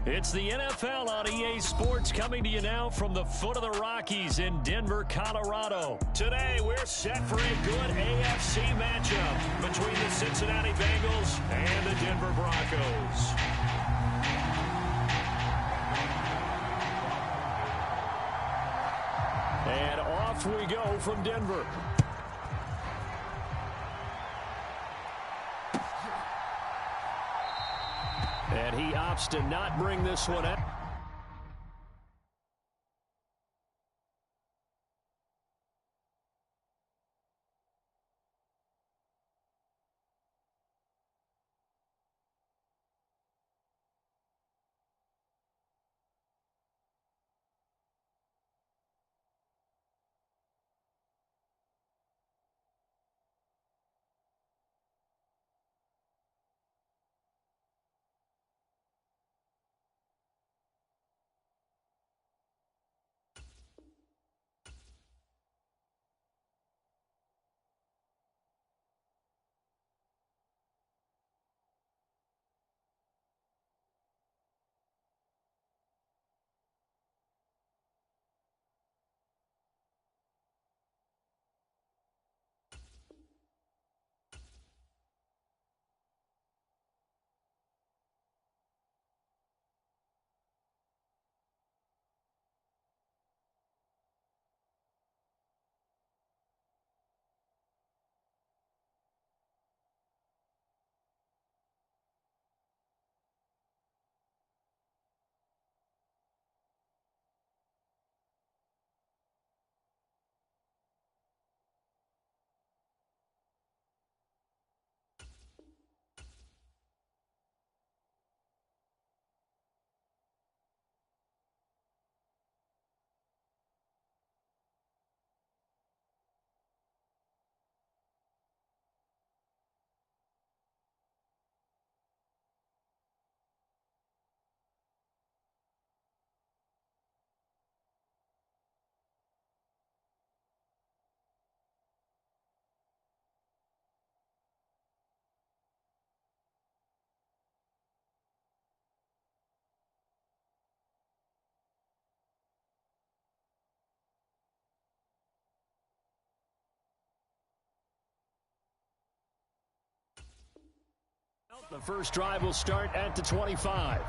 It's the NFL on EA Sports coming to you now from the foot of the Rockies in Denver, Colorado. Today, we're set for a good AFC matchup between the Cincinnati Bengals and the Denver Broncos. And off we go from Denver. And he opts to not bring this one out. The first drive will start at the 25.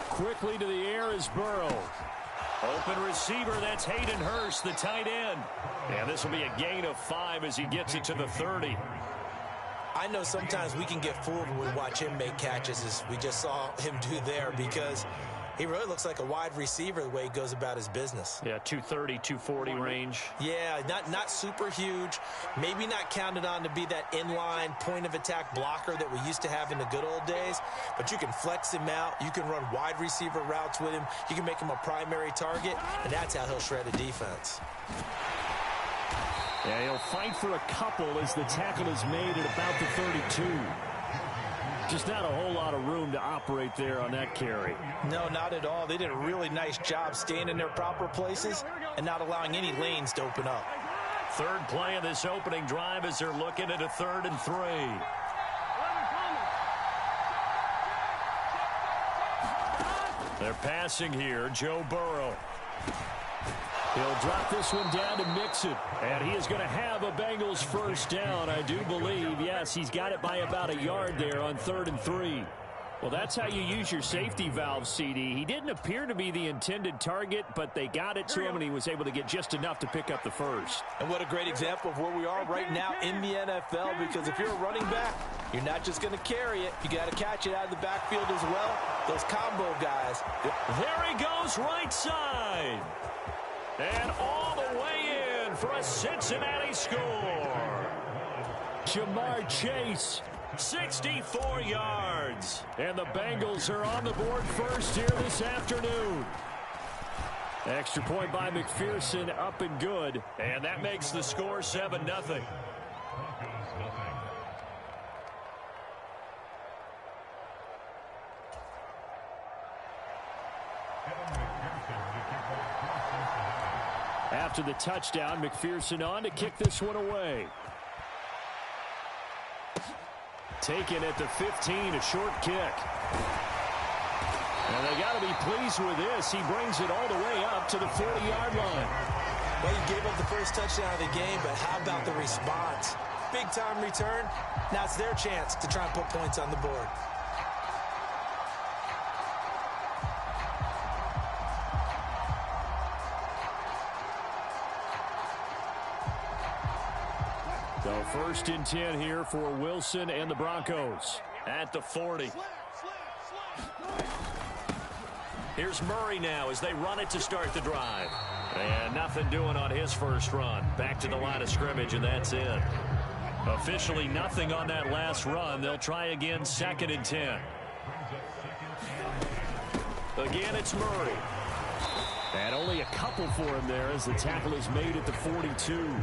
Quickly to the air is Burrow. Open receiver, that's Hayden Hurst, the tight end. And this will be a gain of 5 as he gets it to the 30. I know sometimes we can get fooled when we watch him make catches, as we just saw him do there, because he really looks like a wide receiver the way he goes about his business. Yeah, 230, 240 range. Yeah, not super huge. Maybe not counted on to be that inline point-of-attack blocker that we used to have in the good old days, but you can flex him out. You can run wide receiver routes with him. You can make him a primary target, and that's how he'll shred a defense. Yeah, he'll fight for a couple as the tackle is made at about the 32. Just not a whole lot of room to operate there on that carry. No, not at all. They did a really nice job staying in their proper places and not allowing any lanes to open up. Third play of this opening drive as they're looking at a 3rd and 3. They're passing here, Joe Burrow. He'll drop this one down to Mixon, and he is going to have a Bengals first down, I do believe. Yes, he's got it by about a yard there on 3rd and 3. Well, that's how you use your safety valve, CD. He didn't appear to be the intended target, but they got it to him, and he was able to get just enough to pick up the first. And what a great example of where we are right now in the NFL, because if you're a running back, you're not just going to carry it. You got to catch it out of the backfield as well. Those combo guys. There he goes, right side. And all the way in for a Cincinnati score. Jamar Chase, 64 yards. And the Bengals are on the board first here this afternoon. Extra point by McPherson, up and good. And that makes the score 7-0. After the touchdown, McPherson on to kick this one away. Taken at the 15, a short kick. And they got to be pleased with this. He brings it all the way up to the 40-yard line. Well, he gave up the first touchdown of the game, but how about the response? Big-time return. Now it's their chance to try and put points on the board. So 1st and 10 here for Wilson and the Broncos at the 40. Here's Murray now as they run it to start the drive. And nothing doing on his first run. Back to the line of scrimmage, and that's it. Officially nothing on that last run. They'll try again 2nd and 10. Again, it's Murray. And only a couple for him there as the tackle is made at the 42.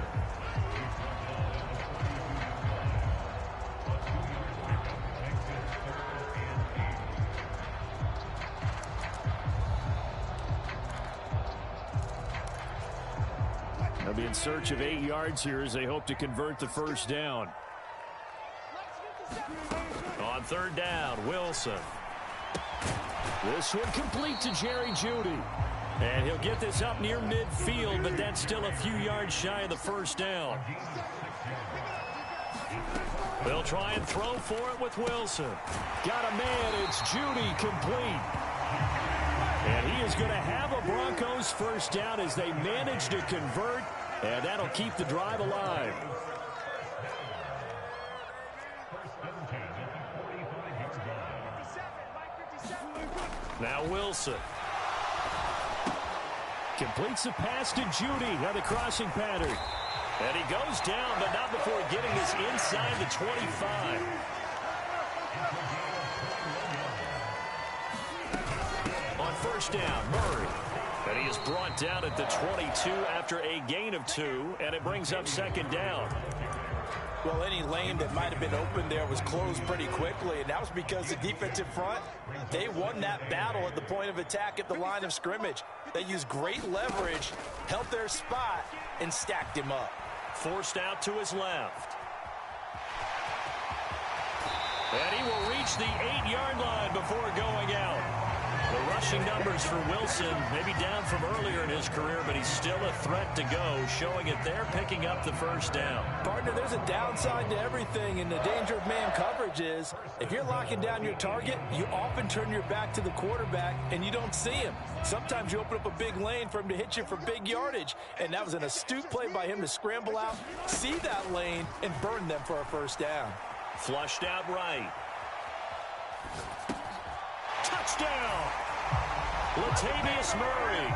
They'll be in search of 8 yards here as they hope to convert the first down. On 3rd down, Wilson. This one complete to Jerry Jeudy. And he'll get this up near midfield, but that's still a few yards shy of the first down. They'll try and throw for it with Wilson. Got a man, it's Jeudy, complete. And he is going to have a Broncos first down as they manage to convert, and that'll keep the drive alive. Now Wilson. Completes the pass to Jeudy. Now the crossing pattern. And he goes down, but not before getting this inside the 25. On 1st down, Murray. And he is brought down at the 22 after a gain of 2, and it brings up 2nd down. Well, any lane that might have been open there was closed pretty quickly, and that was because the defensive front, they won that battle at the point of attack at the line of scrimmage. They used great leverage, held their spot, and stacked him up. Forced out to his left. And he will reach the 8-yard line before going out. The rushing numbers for Wilson maybe down from earlier in his career, but he's still a threat to go, showing it there, picking up the first down. Partner, there's a downside to everything, and the danger of man coverage is if you're locking down your target, you often turn your back to the quarterback, and you don't see him. Sometimes you open up a big lane for him to hit you for big yardage, and that was an astute play by him to scramble out, see that lane, and burn them for a first down. Flushed out right. Touchdown! Latavius Murray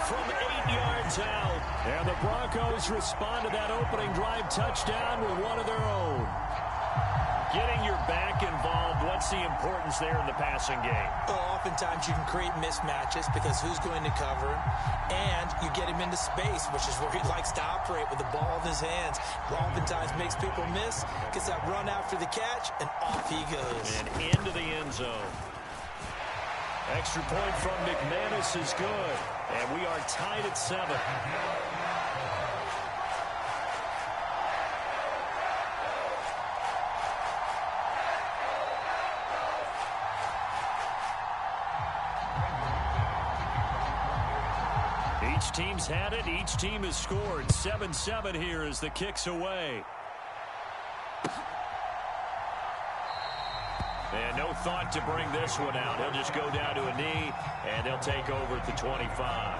from 8 yards out. And the Broncos respond to that opening drive touchdown with one of their own. Getting your back involved, what's the importance there in the passing game? Well, oftentimes you can create mismatches because who's going to cover him, and you get him into space, which is where he likes to operate with the ball in his hands. Oftentimes makes people miss, gets that run after the catch, and off he goes. And into the end zone. Extra point from McManus is good, and we are tied at 7. Each team's had it. Each team has scored. 7-7 here as the kick's away. And no thought to bring this one out. He'll just go down to a knee, and they'll take over at the 25.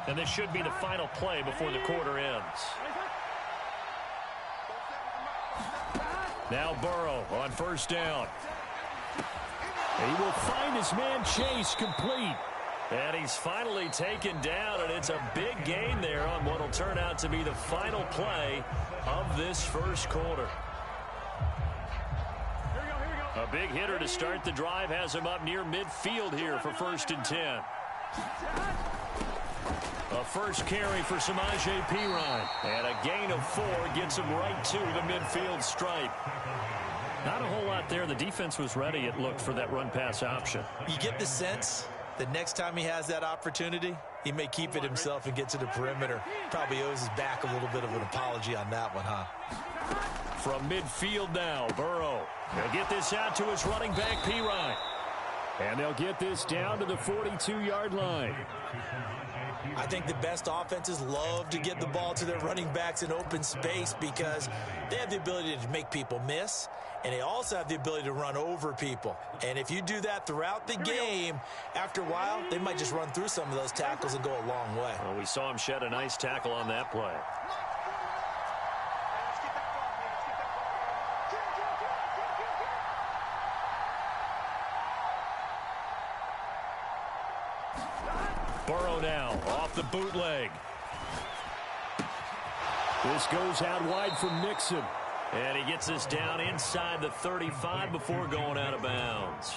And this should be the final play before the quarter ends. Now Burrow on 1st down. He will find his man Chase, complete. And he's finally taken down, and it's a big gain there on what will turn out to be the final play of this first quarter. A big hitter to start the drive has him up near midfield here for 1st and 10. A first carry for Samaje Perine. And a gain of 4 gets him right to the midfield stripe. Not a whole lot there. The defense was ready, it looked, for that run-pass option. You get the sense that next time he has that opportunity, he may keep it himself and get to the perimeter. Probably owes his back a little bit of an apology on that one, huh? From midfield now, Burrow. He'll get this out to his running back, Perine. And they'll get this down to the 42-yard line. I think the best offenses love to get the ball to their running backs in open space because they have the ability to make people miss, and they also have the ability to run over people. And if you do that throughout the game, after a while, they might just run through some of those tackles and go a long way. Well, we saw him shed a nice tackle on that play. Burrow now off the bootleg. This goes out wide from Mixon. And he gets us down inside the 35 before going out of bounds.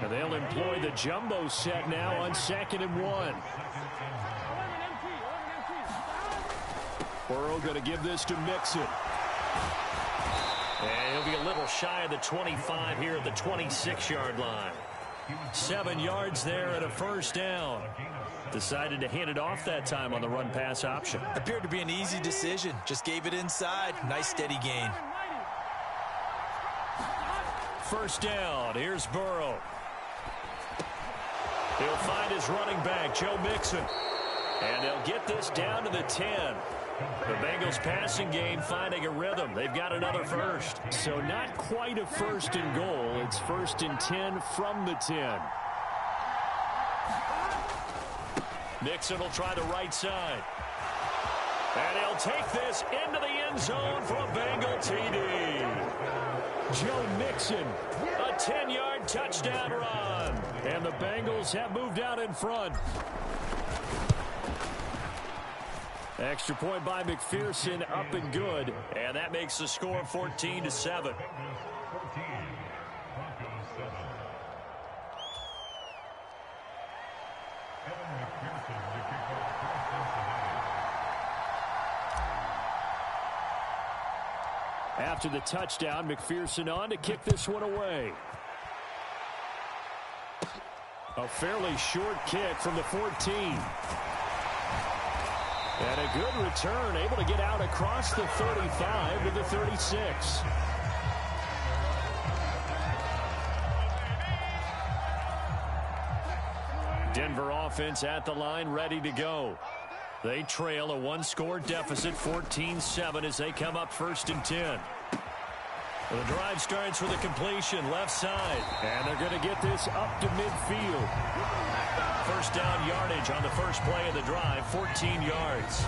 And they'll employ the jumbo set now on 2nd and 1. Burrow going to give this to Mixon. And he'll be a little shy of the 25 here at the 26-yard line. 7 yards there and a first down. Decided to hand it off that time on the run-pass option. Appeared to be an easy decision. Just gave it inside. Nice steady gain. First down. Here's Burrow. He'll find his running back, Joe Mixon. And they'll get this down to the 10. The Bengals passing game finding a rhythm. They've got another first. So not quite a first and goal. It's 1st and 10 from the 10. Mixon will try the right side. And he'll take this into the end zone for a Bengal TD. Joe Mixon, a 10-yard touchdown run. And the Bengals have moved out in front. Extra point by McPherson, up and good. And that makes the score 14-7. After the touchdown, McPherson on to kick this one away. A fairly short kick from the 14. And a good return, able to get out across the 35 to the 36. Denver offense at the line, ready to go. They trail a one-score deficit, 14-7, as they come up 1st and 10. Well, the drive starts with a completion, left side. And they're going to get this up to midfield. First down yardage on the first play of the drive, 14 yards.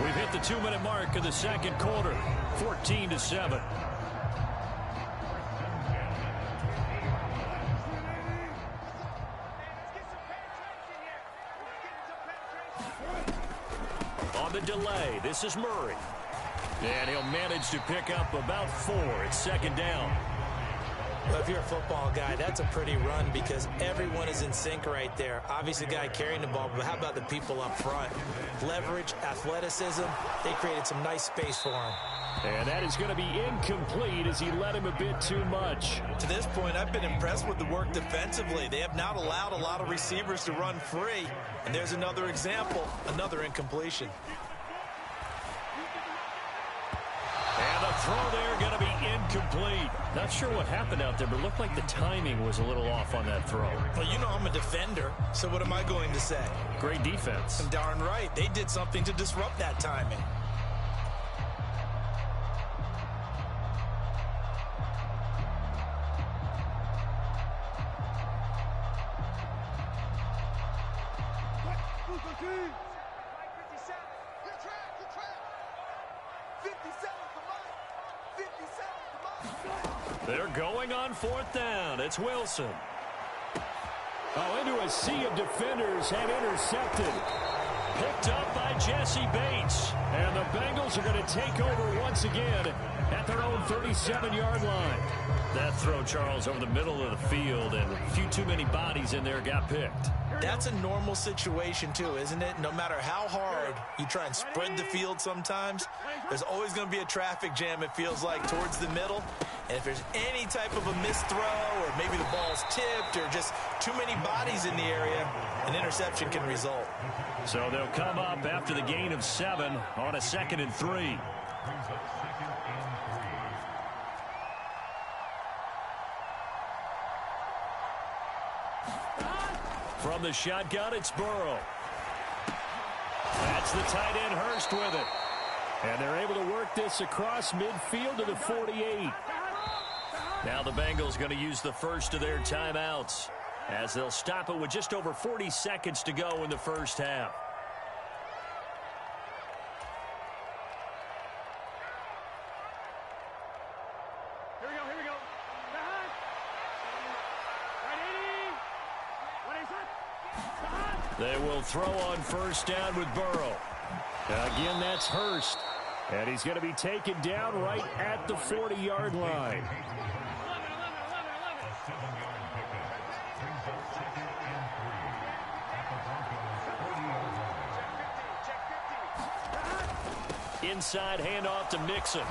We've hit the 2-minute mark of the second quarter, 14-7. On the delay, this is Murray. And he'll manage to pick up about 4. It's 2nd down. Well, if you're a football guy, that's a pretty run because everyone is in sync right there. Obviously, the guy carrying the ball, but how about the people up front? Leverage, athleticism, they created some nice space for him. And that is going to be incomplete as he led him a bit too much. To this point, I've been impressed with the work defensively. They have not allowed a lot of receivers to run free. And there's another example, another incompletion. And the throw there going to be incomplete. Not sure what happened out there, but it looked like the timing was a little off on that throw. Well, you know I'm a defender, so what am I going to say? Great defense. I'm darn right. They did something to disrupt that timing. They're going on 4th down. It's Wilson. Oh, into a sea of defenders and intercepted. Picked up by Jesse Bates. And the Bengals are going to take over once again at their own 37-yard line. That throw, Charles, over the middle of the field, and a few too many bodies in there got picked. That's a normal situation too, isn't it? No matter how hard you try and spread the field sometimes, there's always going to be a traffic jam, it feels like, towards the middle. And if there's any type of a missed throw or maybe the ball's tipped or just too many bodies in the area, an interception can result. So they'll come up after the gain of 7 on a 2nd and 3. From the shotgun, it's Burrow. That's the tight end, Hurst, with it. And they're able to work this across midfield to the 48. Now the Bengals going to use the first of their timeouts as they'll stop it with just over 40 seconds to go in the first half. Here we go. They will throw on first down with Burrow. Again, that's Hurst. And he's going to be taken down right at the 40-yard line. Inside handoff to Mixon.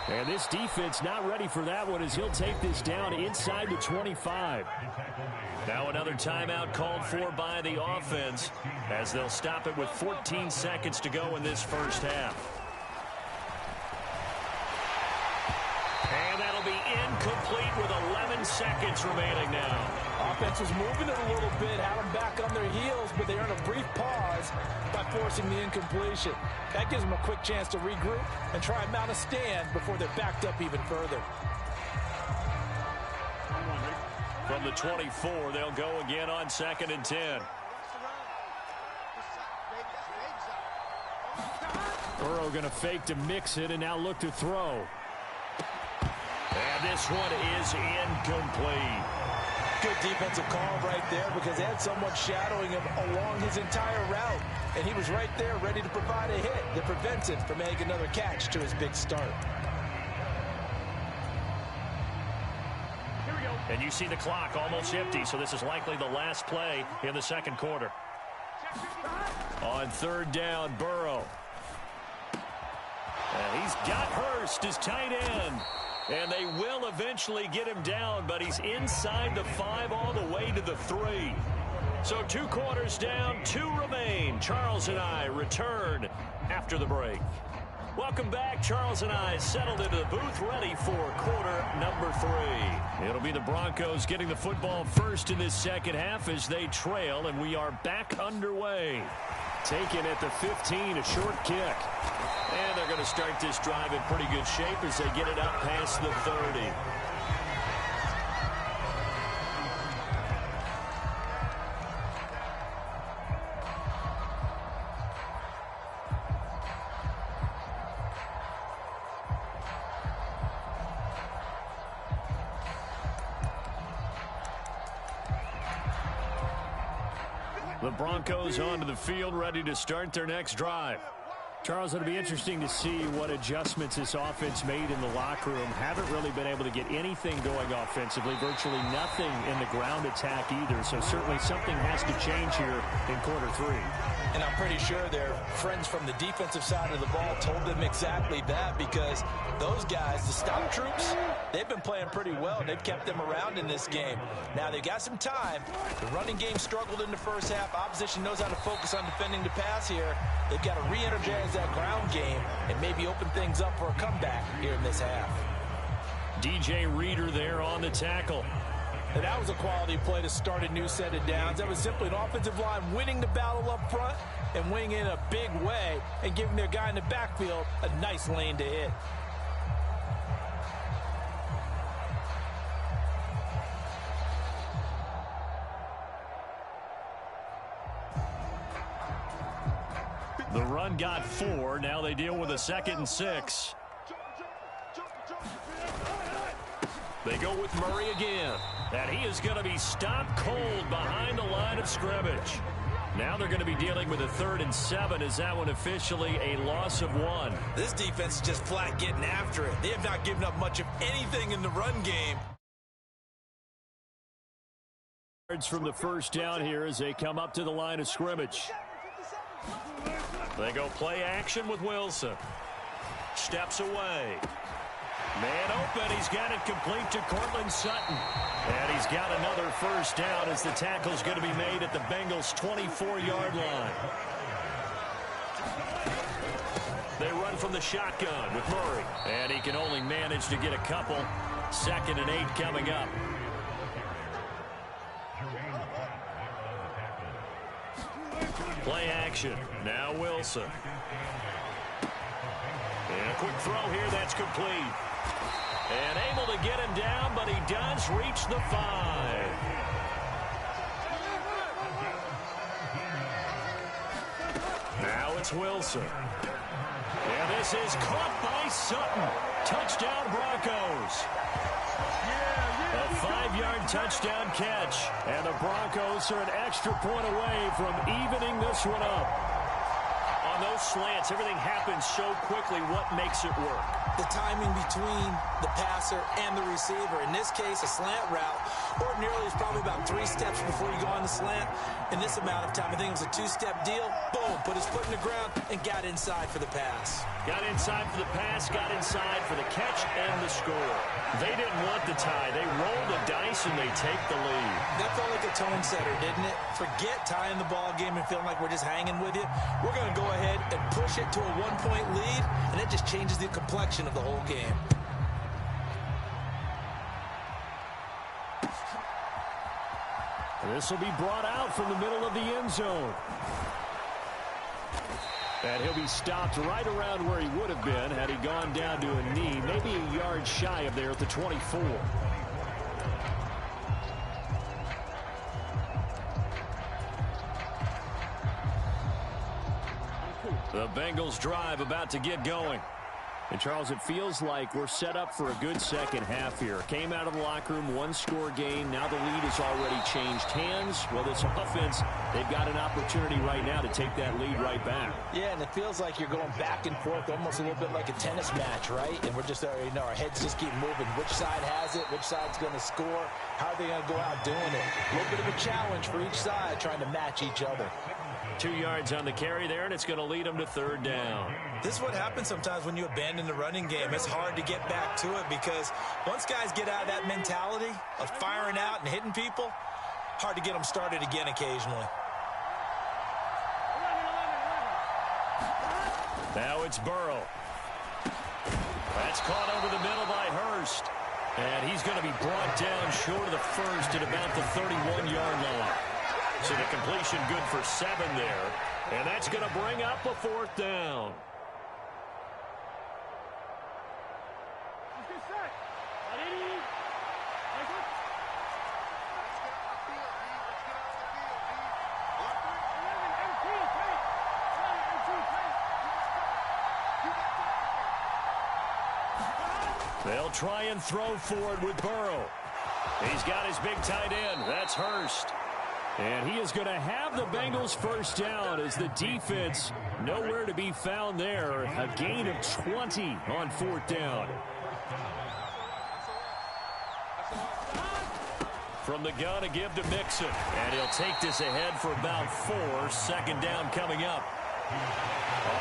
And this defense not ready for that one as he'll take this down inside the 25. Now another timeout called for by the offense as they'll stop it with 14 seconds to go in this first half. And that'll be incomplete with 11 seconds remaining now. Offense was moving it a little bit, had them back on their heels, but they earned a brief pause by forcing the incompletion. That gives them a quick chance to regroup and try and mount a stand before they're backed up even further. From the 24, they'll go again on 2nd and 10. Burrow going to fake to Mixon and now look to throw. And this one is incomplete. Good defensive call right there because they had someone shadowing him along his entire route. And he was right there ready to provide a hit that prevents him from making another catch to his big start. And you see the clock almost empty, so this is likely the last play in the second quarter. On 3rd down, Burrow. And he's got Hurst, his tight end. And they will eventually get him down, but he's inside the 5 all the way to the 3. So 2 quarters down, 2 remain. Charles and I return after the break. Welcome back. Charles and I settled into the booth, ready for quarter number 3. It'll be the Broncos getting the football first in this second half as they trail, and we are back underway. Taken at the 15, a short kick. And they're going to start this drive in pretty good shape as they get it up past the 30. The Broncos onto the field, ready to start their next drive. Charles, it'll be interesting to see what adjustments this offense made in the locker room. Haven't really been able to get anything going offensively, virtually nothing in the ground attack either. So certainly something has to change here in quarter 3. And I'm pretty sure their friends from the defensive side of the ball told them exactly that because those guys, the stop troops, they've been playing pretty well. They've kept them around in this game. Now they've got some time. The running game struggled in the first half. Opposition knows how to focus on defending the pass here. They've got to re-energize that ground game and maybe open things up for a comeback here in this half. DJ Reader there on the tackle. And that was a quality play to start a new set of downs. That was simply an offensive line winning the battle up front and winning in a big way and giving their guy in the backfield a nice lane to hit. The run got 4. Now they deal with a 2nd and 6. They go with Murray again. And he is going to be stopped cold behind the line of scrimmage. Now they're going to be dealing with a 3rd and 7. Is that one officially a loss of 1? This defense is just flat getting after it. They have not given up much of anything in the run game. From the first down here as they come up to the line of scrimmage. They go play action with Wilson. Steps away. Man open. He's got it complete to Cortland Sutton. And he's got another first down as the tackle's going to be made at the Bengals' 24-yard line. They run from the shotgun with Murray. And he can only manage to get a couple. 2nd and 8 coming up. Play action. Now Wilson. And a quick throw here. That's complete. And able to get him down, but he does reach the 5. Now it's Wilson. And this is caught by Sutton. Touchdown Broncos. A 5-yard touchdown catch. And the Broncos are an extra point away from evening this one up. On those slants, everything happens so quickly. What makes it work? The timing between the passer and the receiver. In this case, a slant route ordinarily is probably about 3 steps before you go on the slant. In this amount of time, I think it was a 2-step deal. Boom, put his foot in the ground and got inside for the pass. Got inside for the pass, got inside for the catch and the score. They didn't want the tie. They rolled the dice and they take the lead. That felt like a tone setter, didn't it? Forget tying the ball game and feeling like we're just hanging with you. We're going to go ahead and push it to a 1-point lead, and it just changes the complexion of the whole game. This will be brought out from the middle of the end zone. And he'll be stopped right around where he would have been had he gone down to a knee, maybe a yard shy of there at the 24. The Bengals drive about to get going. And, Charles, it feels like we're set up for a good second half here. Came out of the locker room, 1-score game. Now the lead has already changed hands. Well, this offense, they've got an opportunity right now to take that lead right back. Yeah, and it feels like you're going back and forth, almost a little bit like a tennis match, right? And we're just, our heads just keep moving. Which side has it? Which side's going to score? How are they going to go out doing it? A little bit of a challenge for each side, trying to match each other. 2 yards on the carry there, and it's going to lead them to 3rd down. This is what happens sometimes when you abandon the running game. It's hard to get back to it because once guys get out of that mentality of firing out and hitting people, hard to get them started again occasionally. Now it's Burrow. That's caught over the middle by Hurst. And he's going to be brought down short of the first at about the 31-yard line. So the completion good for 7 there. And that's going to bring up a 4th down. They'll try and throw for it with Burrow. He's got his big tight end. That's Hurst. And he is going to have the Bengals first down as the defense nowhere to be found there. A gain of 20 on 4th down. From the gun, a give to Mixon. And he'll take this ahead for about 4. 2nd down coming up.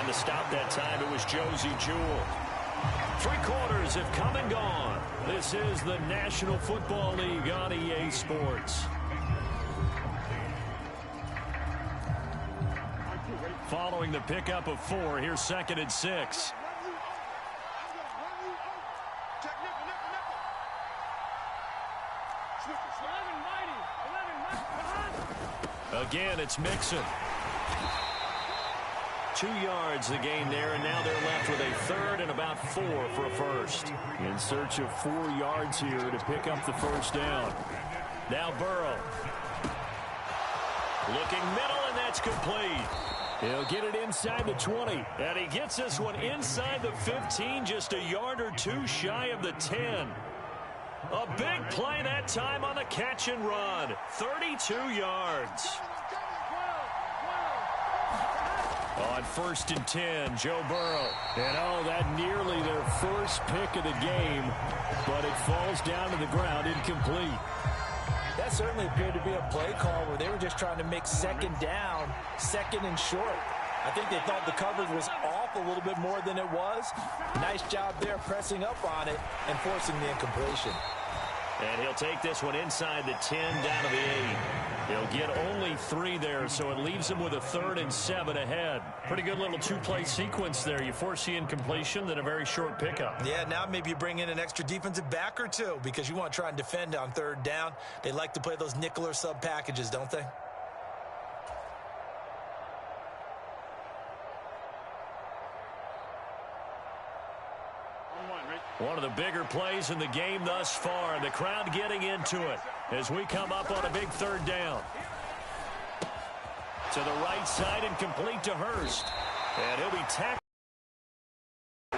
On the stop that time, it was Josie Jewell. 3 quarters have come and gone. This is the National Football League on EA Sports. Following the pickup of 4, here's 2nd and 6. Again, it's Mixon. 2 yards the gain there, and now they're left with a 3rd and about 4 for a first. In search of 4 yards here to pick up the first down. Now Burrow. Looking middle, and that's complete. He'll get it inside the 20. And he gets this one inside the 15, just a yard or 2 shy of the 10. A big play that time on the catch and run. 32 yards. On 1st and 10, Joe Burrow. And that nearly their first pick of the game, but it falls down to the ground incomplete. That's certainly appeared to be a play call where they were just trying to make second down, second and short. I think they thought the coverage was off a little bit more than it was. Nice job there pressing up on it and forcing the incompletion. And he'll take this one inside the 10 down to the 8. He'll get only 3 there, so it leaves him with a 3rd and 7 ahead. Pretty good little two-play sequence there. You force the incompletion, then a very short pickup. Yeah, now maybe you bring in an extra defensive back or two because you want to try and defend on 3rd down. They like to play those nickel or sub packages, don't they? One of the bigger plays in the game thus far. The crowd getting into it as we come up on a big 3rd down. To the right side and complete to Hurst. And he'll be tackled.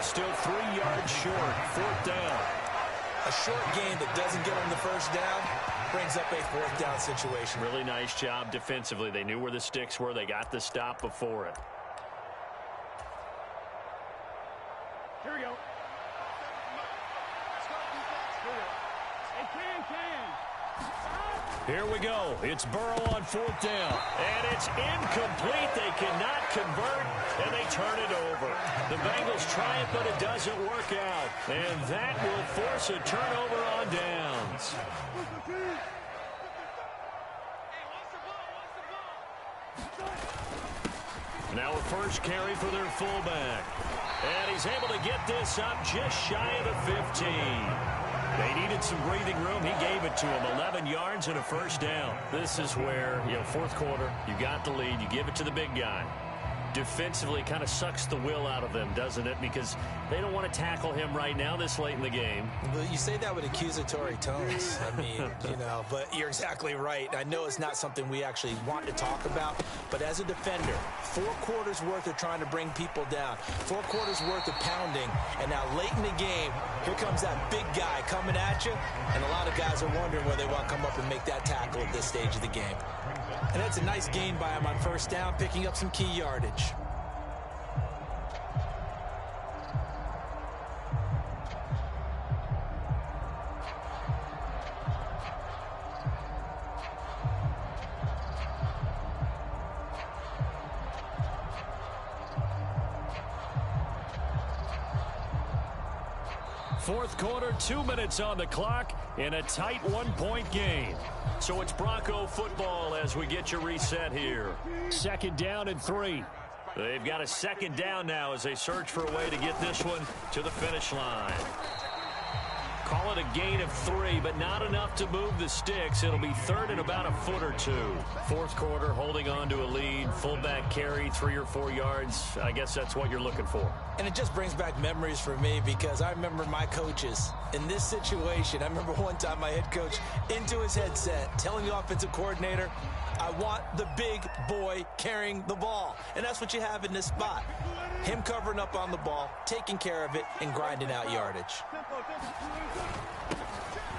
Still 3 yards short. 4th down. A short gain that doesn't get on the 1st down brings up a 4th down situation. Really nice job defensively. They knew where the sticks were. They got the stop before it. Here we go. Here we go. It's Burrow on 4th down. And it's incomplete. They cannot convert, and they turn it over. The Bengals try it, but it doesn't work out. And that will force a turnover on downs. Now a first carry for their fullback. And he's able to get this up just shy of the 15. They needed some breathing room. He gave it to him. 11 yards and a 1st down. This is where, 4th quarter, you got the lead. You give it to the big guy. Defensively, kind of sucks the will out of them, doesn't it? Because they don't want to tackle him right now this late in the game. Well, you say that with accusatory tones. I mean, but you're exactly right. I know it's not something we actually want to talk about, but as a defender, 4 quarters worth of trying to bring people down, 4 quarters worth of pounding, and now late in the game, here comes that big guy coming at you, and a lot of guys are wondering whether they want to come up and make that tackle at this stage of the game. And that's a nice gain by him on 1st down, picking up some key yardage. Fourth quarter, 2 minutes on the clock in a tight 1-point game. So it's Bronco football as we get your reset here. 2nd down and 3. They've got a 2nd down now as they search for a way to get this one to the finish line. Call it a gain of 3, but not enough to move the sticks. It'll be 3rd and about a foot or 2. 4th quarter, holding on to a lead. Fullback carry, 3 or 4 yards. I guess that's what you're looking for. And it just brings back memories for me because I remember my coaches in this situation. I remember one time my head coach into his headset telling the offensive coordinator, I want the big boy carrying the ball. And that's what you have in this spot. Him covering up on the ball, taking care of it, and grinding out yardage.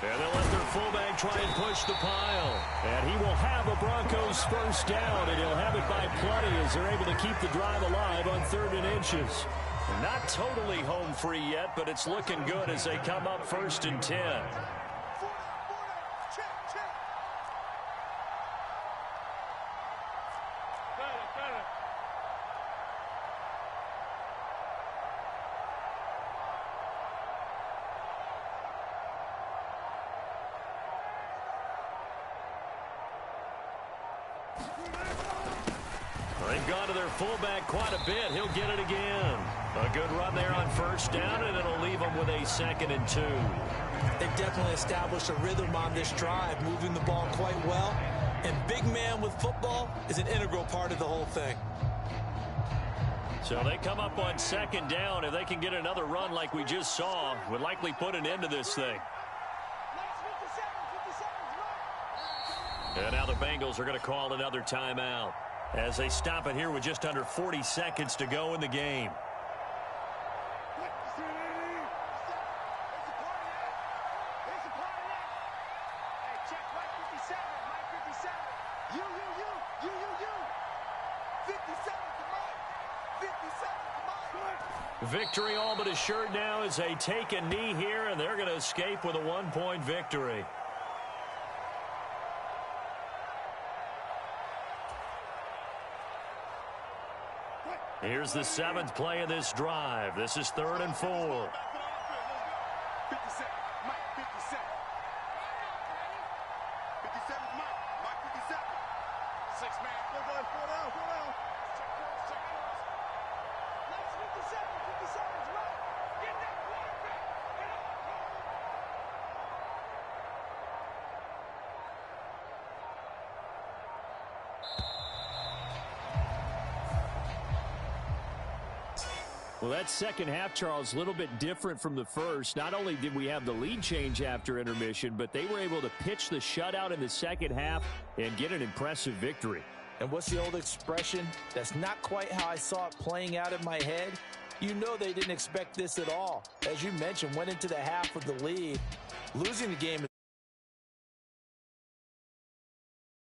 And they'll let their fullback try and push the pile. And he will have a Broncos 1st down, and he'll have it by plenty as they're able to keep the drive alive on 3rd and inches. Not totally home free yet, but it's looking good as they come up 1st and 10. They've gone to their fullback quite a bit. He'll get it again. A good run there on 1st down, and it'll leave them with a 2nd and 2. They've definitely established a rhythm on this drive, moving the ball quite well. And big man with football is an integral part of the whole thing. So they come up on 2nd down. If they can get another run like we just saw, would likely put an end to this thing. And now the Bengals are going to call another timeout as they stop it here with just under 40 seconds to go in the game. Victory all but assured now as they take a knee here, and they're going to escape with a 1-point victory. Here's the 7th play of this drive. This is 3rd and 4. 50 seconds. Mike, 50 seconds. 50 seconds, Mike. Mike, 50 seconds. 6 man. 4 down, 4 down, 4 down. Check cross, check cross. Let's 50 seconds, 50 seconds, right. Get that quarterback. Get on the clock. Well, that second half, Charles, a little bit different from the first. Not only did we have the lead change after intermission, but they were able to pitch the shutout in the second half and get an impressive victory. And what's the old expression? That's not quite how I saw it playing out in my head. You know they didn't expect this at all. As you mentioned, went into the half with the lead. Losing the game